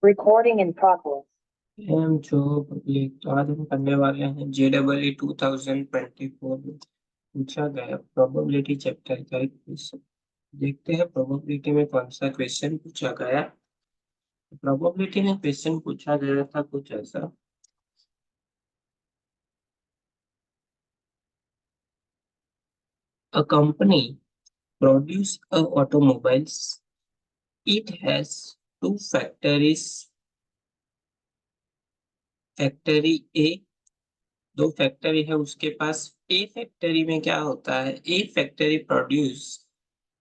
Recording in progress. हम जो public तो आज हम करने वाले हैं JEE 2024 में पूछा गया प्रोबेबिलिटी चैप्टर का एक क्वेश्चन। देखते हैं प्रोबेबिलिटी में कौन सा क्वेश्चन पूछा गया। प्रोबेबिलिटी में क्वेश्चन पूछा गया था कुछ ऐसा। A company produce a automobiles. It has two factories. Factory A, दो फैक्ट्री है उसके पास। ए फैक्ट्री में क्या होता है, A factory produce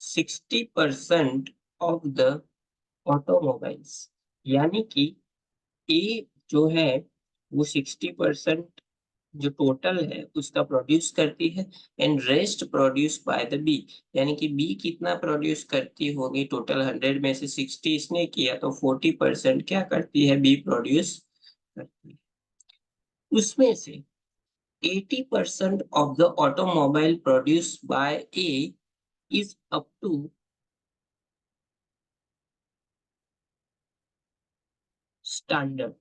60% of the automobiles, यानी कि ए जो है वो 60% जो टोटल है उसका प्रोड्यूस करती है, and rest produce by the B, यानी कि बी कितना प्रोड्यूस करती होगी, टोटल 100 में से 60 इसने किया तो 40% क्या करती है, बी प्रोड्यूस करती है। उसमें से 80% of the automobile produced by A is up to standard,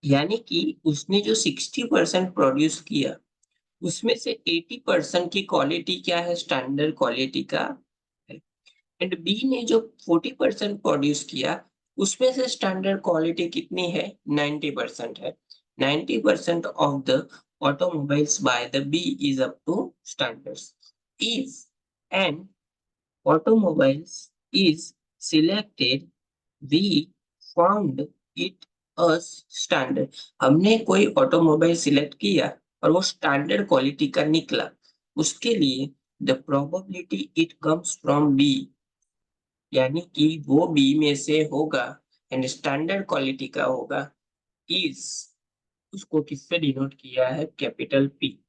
यानी कि उसने जो 60% प्रोड्यूस किया उसमें से 80% की क्वालिटी क्या है, स्टैंडर्ड क्वालिटी का है। एंड बी ने जो 40% प्रोड्यूस किया उसमें से स्टैंडर्ड क्वालिटी कितनी है, 90% है। 90% of the automobiles by the B is up to standards. If an automobiles is selected, we found it as standard. हमने कोई ऑटोमोबाइल सिलेक्ट किया और वो स्टैंडर्ड क्वालिटी का निकला, उसके लिए the probability it comes from B, यानी कि वो बी में से होगा एंड स्टैंडर्ड क्वालिटी का होगा, इज, उसको किससे डिनोट किया है, कैपिटल पी,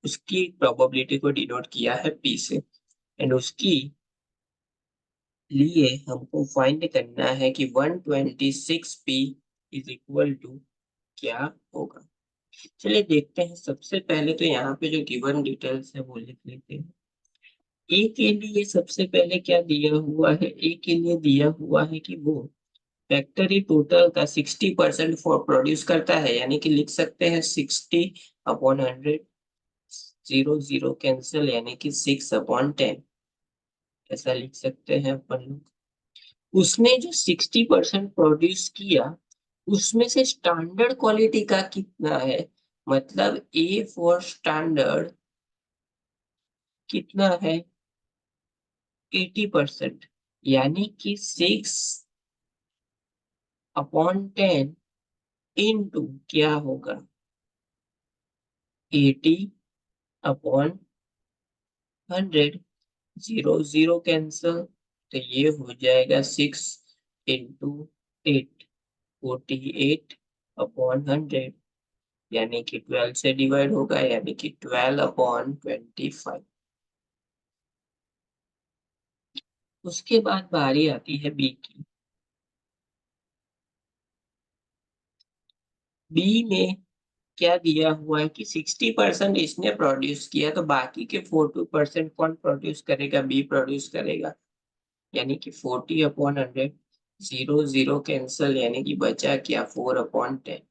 उसकी प्रोबेबिलिटी को डिनोट किया है पी से। एंड उसकी लिए हमको फाइंड करना है कि 126p इज इक्वल टू क्या होगा। चलिए देखते हैं। सबसे पहले तो यहाँ पे जो गिवन डिटेल्स है वो लिख लेते हैं। ए के लिए सबसे पहले क्या दिया हुआ है, ए के लिए दिया हुआ है कि वो फैक्ट्री टोटल का 60% फॉर प्रोड्यूस करता है, यानी कि लिख सकते हैं 60/100, 0 0 कैंसिल, यानी कि 6/10, ऐसा लिख सकते हैं अपन लोग। उसने जो 60% प्रोड्यूस किया उसमें से स्टैंडर्ड क्वालिटी का कितना है, मतलब ए फॉर स्टैंडर्ड कितना है, 80%, यानी कि 6/10 इंटू क्या होगा, 80/100, 0 0 कैंसल, तो ये हो जाएगा 6 इंटू 8, 48/100, यानी कि 12 से डिवाइड होगा, यानी कि 12/25। उसके बाद बारी आती है बी की। बी में क्या दिया हुआ है कि 60% इसने प्रोड्यूस किया, तो बाकी के 40% कौन प्रोड्यूस करेगा, बी प्रोड्यूस करेगा, यानी कि 40/100, 0 0 कैंसल, यानी कि बचा क्या, 4/10।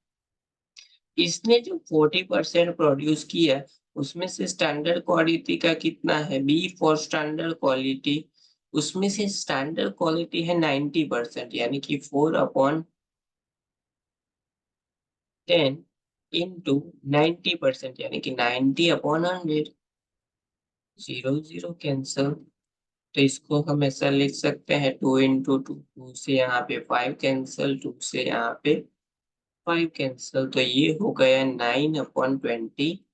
इसने जो 40% प्रोड्यूस किया उसमें से स्टैंडर्ड क्वालिटी का कितना है, बी फॉर स्टैंडर्ड क्वालिटी, उसमें से स्टैंडर्ड क्वालिटी है 90%, यानी कि 4/10 इंटू 90%, यानी कि 90/100, 0 0 कैंसल, तो इसको हम ऐसा लिख सकते हैं 2 इंटू 2, 2 से यहाँ पे 5 कैंसल, 2 से यहाँ पे 5 कैंसल, तो ये हो गया 9/20।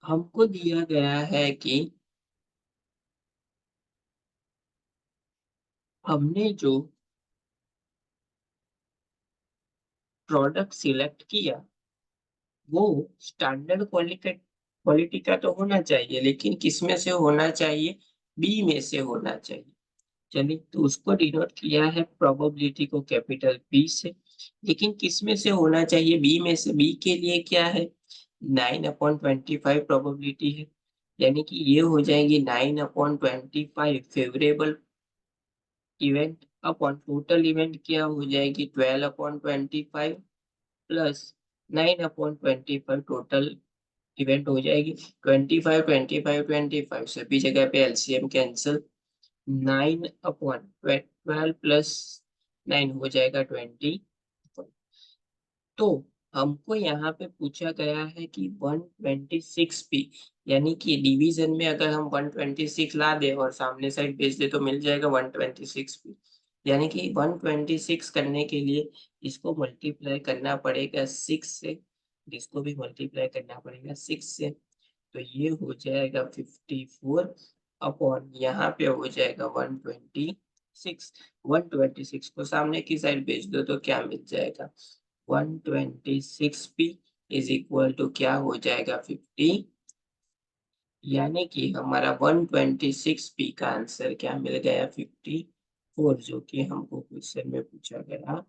हमको दिया गया है कि हमने जो प्रोडक्ट सिलेक्ट किया वो स्टैंडर्ड क्वालिटी का तो होना चाहिए, लेकिन किस में से होना चाहिए, बी में से होना चाहिए। चलिए, तो उसको डिनोट किया है प्रोबेबिलिटी को कैपिटल पी से, लेकिन किस में से होना चाहिए, बी में से। बी के लिए क्या है, 9/25 प्रोबेबिलिटी है, यानी कि ये हो जाएगी 9/25 favourable, event upon total event क्या हो जाएगी 12/25 प्लस 9/25 टोटल इवेंट हो जाएगी 25 सभी जगह पे एलसीएम कैंसिल 9/12 प्लस 9 हो जाएगा 20। तो हमको यहाँ पे पूछा गया है कि 126p यानी कि डिवीजन में अगर हम 126 ला दे और सामने साइड भेज दे तो मिल जाएगा 126p। यानी कि 126 करने के लिए इसको मल्टीप्लाई करना पड़ेगा 6 से, इसको भी मल्टीप्लाई करना पड़ेगा 6 से, तो ये हो जाएगा 54 अपॉन यहाँ पे हो जाएगा 126। 126 को सामने की साइड भेज दो तो क्या मिल जाएगा 126p इज इक्वल टू क्या हो जाएगा 50, यानी कि हमारा 126p का आंसर क्या मिल गया 54, जो कि हमको क्वेश्चन में पूछा गया